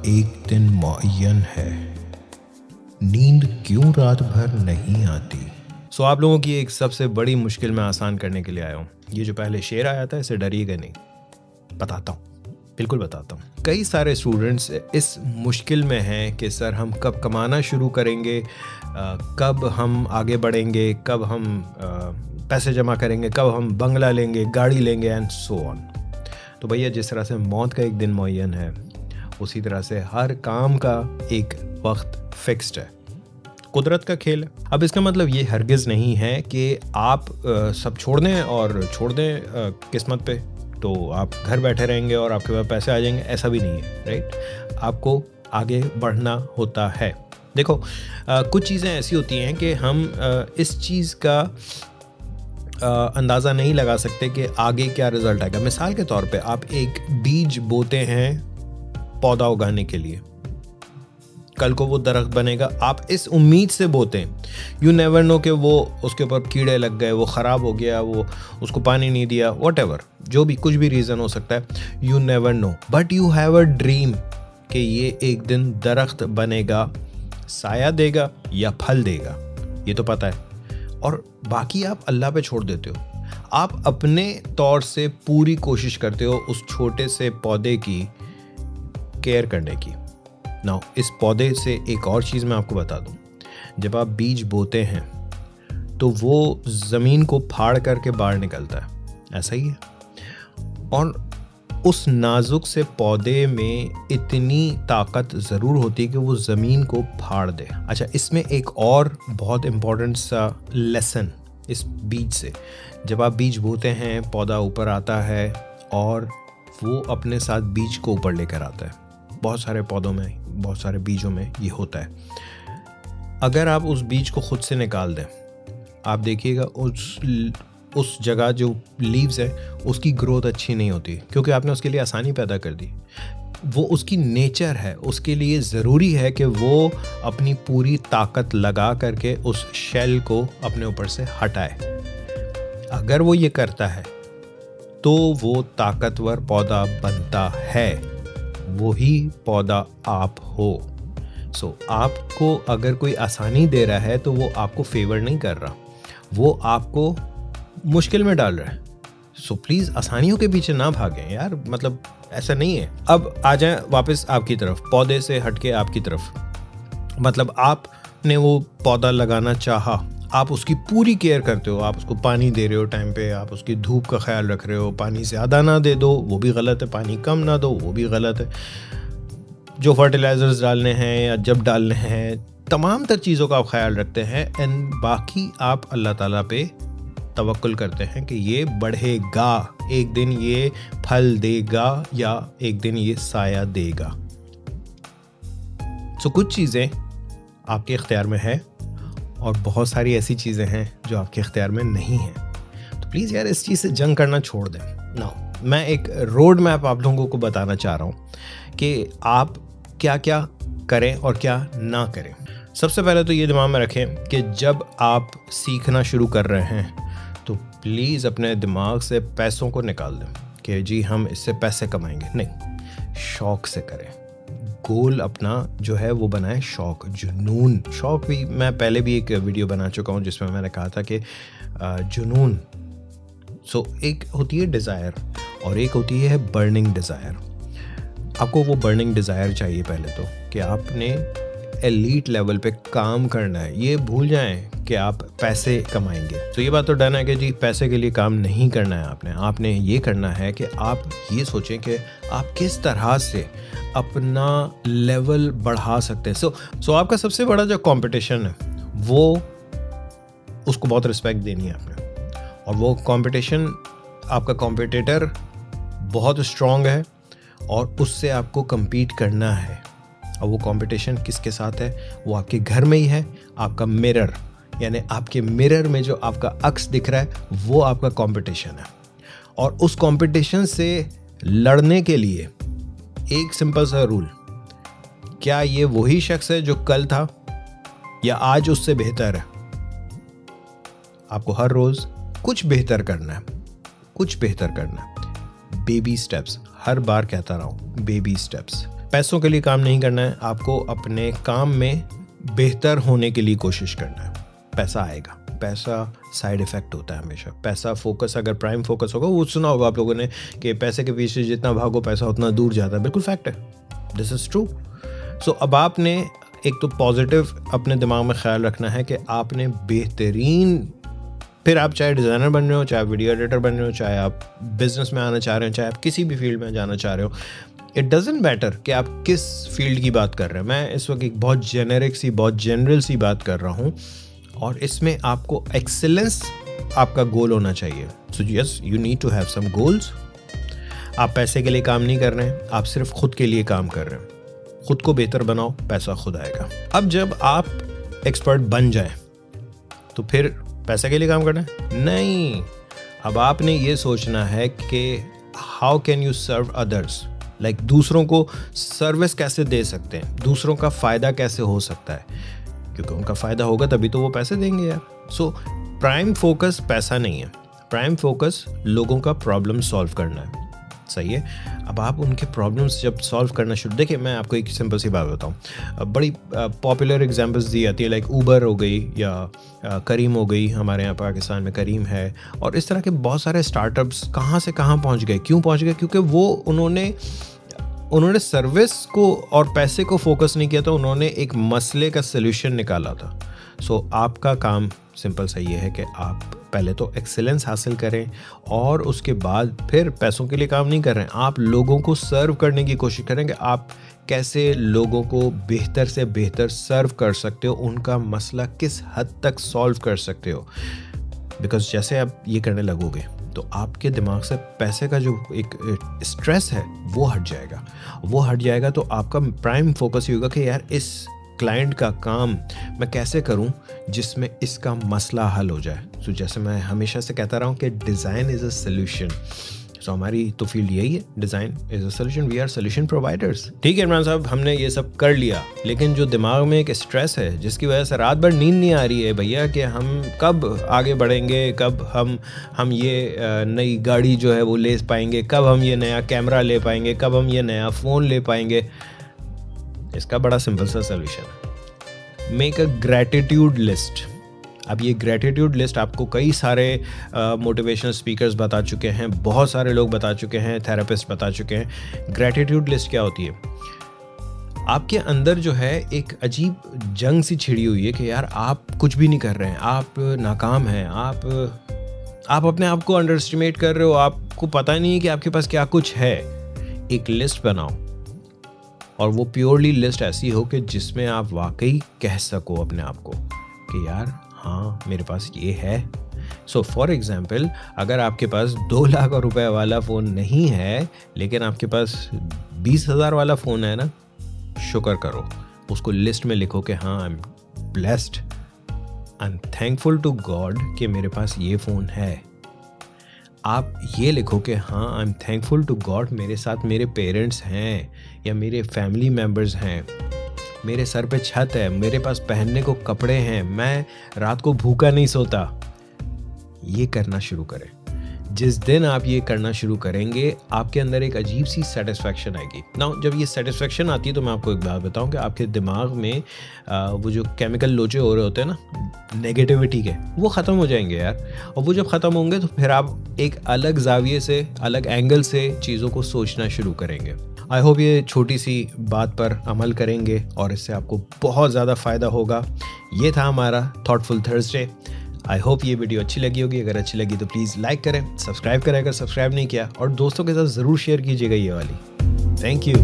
एक दिन मुअय्यन है, नींद क्यों रात भर नहीं आती। सो आप लोगों की एक सबसे बड़ी मुश्किल मैं आसान करने के लिए आया हूँ। ये जो पहले शेर आया था इसे डरिएगा नहीं, बताता हूँ, बिल्कुल बताता हूँ। कई सारे स्टूडेंट्स इस मुश्किल में हैं कि सर हम कब कमाना शुरू करेंगे, कब हम आगे बढ़ेंगे, कब हम पैसे जमा करेंगे, कब हम बंगला लेंगे, गाड़ी लेंगे एंड सो ऑन। तो भैया जिस तरह से मौत का एक दिन मुअय्यन है, उसी तरह से हर काम का एक वक्त फिक्स्ड है। कुदरत का खेल है। अब इसका मतलब ये हरगिज़ नहीं है कि आप सब छोड़ दें और छोड़ दें किस्मत पे, तो आप घर बैठे रहेंगे और आपके पास पैसे आ जाएंगे, ऐसा भी नहीं है, राइट। आपको आगे बढ़ना होता है। देखो कुछ चीज़ें ऐसी होती हैं कि हम इस चीज़ का अंदाज़ा नहीं लगा सकते कि आगे क्या रिज़ल्ट आएगा। मिसाल के तौर पे आप एक बीज बोते हैं पौधा उगाने के लिए, कल को वो दरख्त बनेगा, आप इस उम्मीद से बोते हैं। यू नेवर नो कि वो उसके ऊपर कीड़े लग गए, वो ख़राब हो गया, वो उसको पानी नहीं दिया, व्हाटएवर, जो भी कुछ भी रीज़न हो सकता है, you never know, but you have a dream कि ये एक दिन दरख्त बनेगा, साया देगा या फल देगा, ये तो पता है। और बाकी आप अल्लाह पे छोड़ देते हो। आप अपने तौर से पूरी कोशिश करते हो उस छोटे से पौधे की केयर करने की। नाउ इस पौधे से एक और चीज़ मैं आपको बता दूं, जब आप बीज बोते हैं तो वो ज़मीन को फाड़ करके बाहर निकलता है, ऐसा ही है। और उस नाजुक से पौधे में इतनी ताकत ज़रूर होती है कि वो ज़मीन को फाड़ दे। अच्छा, इसमें एक और बहुत इम्पोर्टेंट सा लेसन इस बीज से, जब आप बीज बोते हैं पौधा ऊपर आता है और वो अपने साथ बीज को ऊपर लेकर आता है। बहुत सारे पौधों में, बहुत सारे बीजों में ये होता है। अगर आप उस बीज को खुद से निकाल दें, आप देखिएगा उस जगह जो लीव्स है उसकी ग्रोथ अच्छी नहीं होती, क्योंकि आपने उसके लिए आसानी पैदा कर दी। वो उसकी नेचर है, उसके लिए ज़रूरी है कि वो अपनी पूरी ताकत लगा करके उस शेल को अपने ऊपर से हटाए। अगर वो ये करता है तो वो ताकतवर पौधा बनता है, वही पौधा आप हो। सो आपको अगर कोई आसानी दे रहा है तो वो आपको फेवर नहीं कर रहा, वो आपको मुश्किल में डाल रहा है। सो प्लीज़ आसानियों के पीछे ना भागें यार, मतलब ऐसा नहीं है। अब आ जाएं वापस आपकी तरफ, पौधे से हटके आपकी तरफ। मतलब आपने वो पौधा लगाना चाहा, आप उसकी पूरी केयर करते हो, आप उसको पानी दे रहे हो टाइम पे, आप उसकी धूप का ख्याल रख रहे हो, पानी ज़्यादा ना दे दो वो भी गलत है, पानी कम ना दो वो भी गलत है, जो फर्टिलाइज़र्स डालने हैं या जब डालने हैं, तमाम तर चीज़ों का आप ख्याल रखते हैं। एंड बाकी आप अल्लाह ताला पे तवक्कुल करते हैं कि ये बढ़ेगा, एक दिन ये फल देगा या एक दिन ये साया देगा। सो कुछ चीज़ें आपके इख्तियार में है और बहुत सारी ऐसी चीज़ें हैं जो आपके इख्तियार में नहीं हैं। तो प्लीज़ यार इस चीज़ से जंग करना छोड़ दें। नाउ मैं एक रोड मैप आप लोगों को बताना चाह रहा हूँ कि आप क्या क्या करें और क्या ना करें। सबसे पहले तो ये दिमाग में रखें कि जब आप सीखना शुरू कर रहे हैं तो प्लीज़ अपने दिमाग से पैसों को निकाल दें कि जी हम इससे पैसे कमाएंगे, नहीं, शौक़ से करें। गोल अपना जो है वो बनाएं शौक़, जुनून। शौक़ भी मैं पहले भी एक वीडियो बना चुका हूँ जिसमें मैंने कहा था कि जुनून, सो एक होती है डिज़ायर और एक होती है बर्निंग डिज़ायर। आपको वो बर्निंग डिज़ायर चाहिए पहले तो कि आपने एलीट लेवल पे काम करना है। ये भूल जाएं कि आप पैसे कमाएंगे। तो ये बात तो डन है कि जी पैसे के लिए काम नहीं करना है आपने ये करना है कि आप ये सोचें कि आप किस तरह से अपना लेवल बढ़ा सकते हैं। सो आपका सबसे बड़ा जो कंपटीशन है वो, उसको बहुत रिस्पेक्ट देनी है आपने, और वो कंपटीशन, आपका कॉम्पिटिटर बहुत स्ट्रॉन्ग है और उससे आपको compete करना है। और वो कंपटीशन किसके साथ है? वो आपके घर में ही है। आपका मिरर, यानी आपके मिरर में जो आपका अक्स दिख रहा है वो आपका कंपटीशन है। और उस कंपटीशन से लड़ने के लिए एक सिंपल सा रूल, क्या ये वही शख्स है जो कल था या आज उससे बेहतर है? आपको हर रोज कुछ बेहतर करना है, कुछ बेहतर करना है। बेबी स्टेप्स, हर बार कहता रहा हूं, बेबी स्टेप्स। पैसों के लिए काम नहीं करना है, आपको अपने काम में बेहतर होने के लिए कोशिश करना है। पैसा आएगा, पैसा साइड इफेक्ट होता है हमेशा। पैसा फोकस, अगर प्राइम फोकस होगा, वो सुना होगा आप लोगों ने कि पैसे के पीछे जितना भागो पैसा उतना दूर जाता है। बिल्कुल फैक्ट है, दिस इज़ ट्रू। सो अब आपने एक तो पॉजिटिव अपने दिमाग में ख्याल रखना है कि आपने बेहतरीन, फिर आप चाहे डिज़ाइनर बन रहे हो, चाहे वीडियो एडिटर बन रहे हो, चाहे आप बिजनेस में आना चाह रहे हो, चाहे आप किसी भी फील्ड में जाना चाह रहे हो, इट डजेंट मैटर कि आप किस फील्ड की बात कर रहे हैं। मैं इस वक्त एक बहुत जेनेरिक सी, बहुत जनरल सी बात कर रहा हूँ, और इसमें आपको एक्सेलेंस आपका गोल होना चाहिए। So yes, you need to have some goals. आप पैसे के लिए काम नहीं कर रहे हैं, आप सिर्फ खुद के लिए काम कर रहे हैं। खुद को बेहतर बनाओ, पैसा खुद आएगा। अब जब आप एक्सपर्ट बन जाए तो फिर पैसे के लिए काम करना है? नहीं, अब आपने ये सोचना है कि how can you serve others, like दूसरों को सर्विस कैसे दे सकते हैं, दूसरों का फ़ायदा कैसे हो सकता है, क्योंकि उनका फ़ायदा होगा तभी तो वो पैसे देंगे यार। सो प्राइम फोकस पैसा नहीं है, प्राइम फोकस लोगों का प्रॉब्लम सॉल्व करना है। सही है। अब आप उनके प्रॉब्लम्स जब सॉल्व करना शुरू, देखिए मैं आपको एक सिंपल सी बात बताऊँ, बड़ी पॉपुलर एग्जांपल्स दी जाती है, लाइक ऊबर हो गई या करीम हो गई, हमारे यहाँ पाकिस्तान में करीम है, और इस तरह के बहुत सारे स्टार्टअप्स कहाँ से कहाँ पहुँच गए। क्यों पहुँच गए? क्योंकि वो उन्होंने सर्विस को और पैसे को फोकस नहीं किया था, उन्होंने एक मसले का सलूशन निकाला था। सो आपका काम सिंपल सा ये है कि आप पहले तो एक्सेलेंस हासिल करें, और उसके बाद फिर पैसों के लिए काम नहीं कर रहे हैं, आप लोगों को सर्व करने की कोशिश करें कि आप कैसे लोगों को बेहतर से बेहतर सर्व कर सकते हो, उनका मसला किस हद तक सॉल्व कर सकते हो। बिकॉज जैसे आप ये करने लगोगे तो आपके दिमाग से पैसे का जो एक स्ट्रेस है वो हट जाएगा। तो आपका प्राइम फोकस ये होगा कि यार इस क्लाइंट का काम मैं कैसे करूं जिसमें इसका मसला हल हो जाए। तो जैसे मैं हमेशा से कहता रहा हूं कि design is a solution. So हमारी तो फील्ड यही है, design is a solution, we are solution providers. ठीक है इमरान साहब, हमने ये सब कर लिया, लेकिन जो दिमाग में एक स्ट्रेस है जिसकी वजह से रात भर नींद नहीं आ रही है भैया कि हम कब आगे बढ़ेंगे, कब हम ये नई गाड़ी जो है वो ले पाएंगे, कब हम ये नया कैमरा ले पाएंगे, कब हम ये नया फ़ोन ले पाएंगे। इसका बड़ा सिंपल सा सॉल्यूशन है, मेक अ ग्रैटिट्यूड लिस्ट। अब ये ग्रैटिट्यूड लिस्ट आपको कई सारे मोटिवेशनल स्पीकर्स बता चुके हैं, बहुत सारे लोग बता चुके हैं, थेरेपिस्ट बता चुके हैं। ग्रैटिट्यूड लिस्ट क्या होती है? आपके अंदर जो है एक अजीब जंग सी छिड़ी हुई है कि यार आप कुछ भी नहीं कर रहे हैं, आप नाकाम हैं, आप अपने आप को अंडर एस्टिमेट कर रहे हो, आपको पता नहीं है कि आपके पास क्या कुछ है। एक लिस्ट बनाओ, और वो प्योरली लिस्ट ऐसी हो कि जिसमें आप वाकई कह सको अपने आप को कि यार हाँ मेरे पास ये है। सो फॉर एग्जाम्पल, अगर आपके पास 2 लाख रुपए वाला फ़ोन नहीं है, लेकिन आपके पास 20,000 वाला फ़ोन है ना, शुक्र करो, उसको लिस्ट में लिखो कि हाँ I am blessed, I am thankful to God कि मेरे पास ये फ़ोन है। आप ये लिखो कि हाँ I am thankful to God मेरे साथ मेरे पेरेंट्स हैं या मेरे फैमिली मेम्बर्स हैं, मेरे सर पे छत है, मेरे पास पहनने को कपड़े हैं, मैं रात को भूखा नहीं सोता। ये करना शुरू करें। जिस दिन आप ये करना शुरू करेंगे, आपके अंदर एक अजीब सी सेटिस्फैक्शन आएगी ना। जब ये सेटिस्फैक्शन आती है तो मैं आपको एक बात बताऊं कि आपके दिमाग में वो जो केमिकल लोचे हो रहे होते हैं ना नेगेटिविटी के, वो ख़त्म हो जाएंगे यार। और वो जब ख़त्म होंगे तो फिर आप एक अलग जाविये से, अलग एंगल से चीज़ों को सोचना शुरू करेंगे। आई होप ये छोटी सी बात पर अमल करेंगे और इससे आपको बहुत ज़्यादा फ़ायदा होगा। ये था हमारा थॉटफुल थर्सडे। आई होप ये वीडियो अच्छी लगी होगी। अगर अच्छी लगी तो प्लीज़ लाइक करें, सब्सक्राइब करें अगर सब्सक्राइब नहीं किया, और दोस्तों के साथ ज़रूर शेयर कीजिएगा ये वाली। Thank you.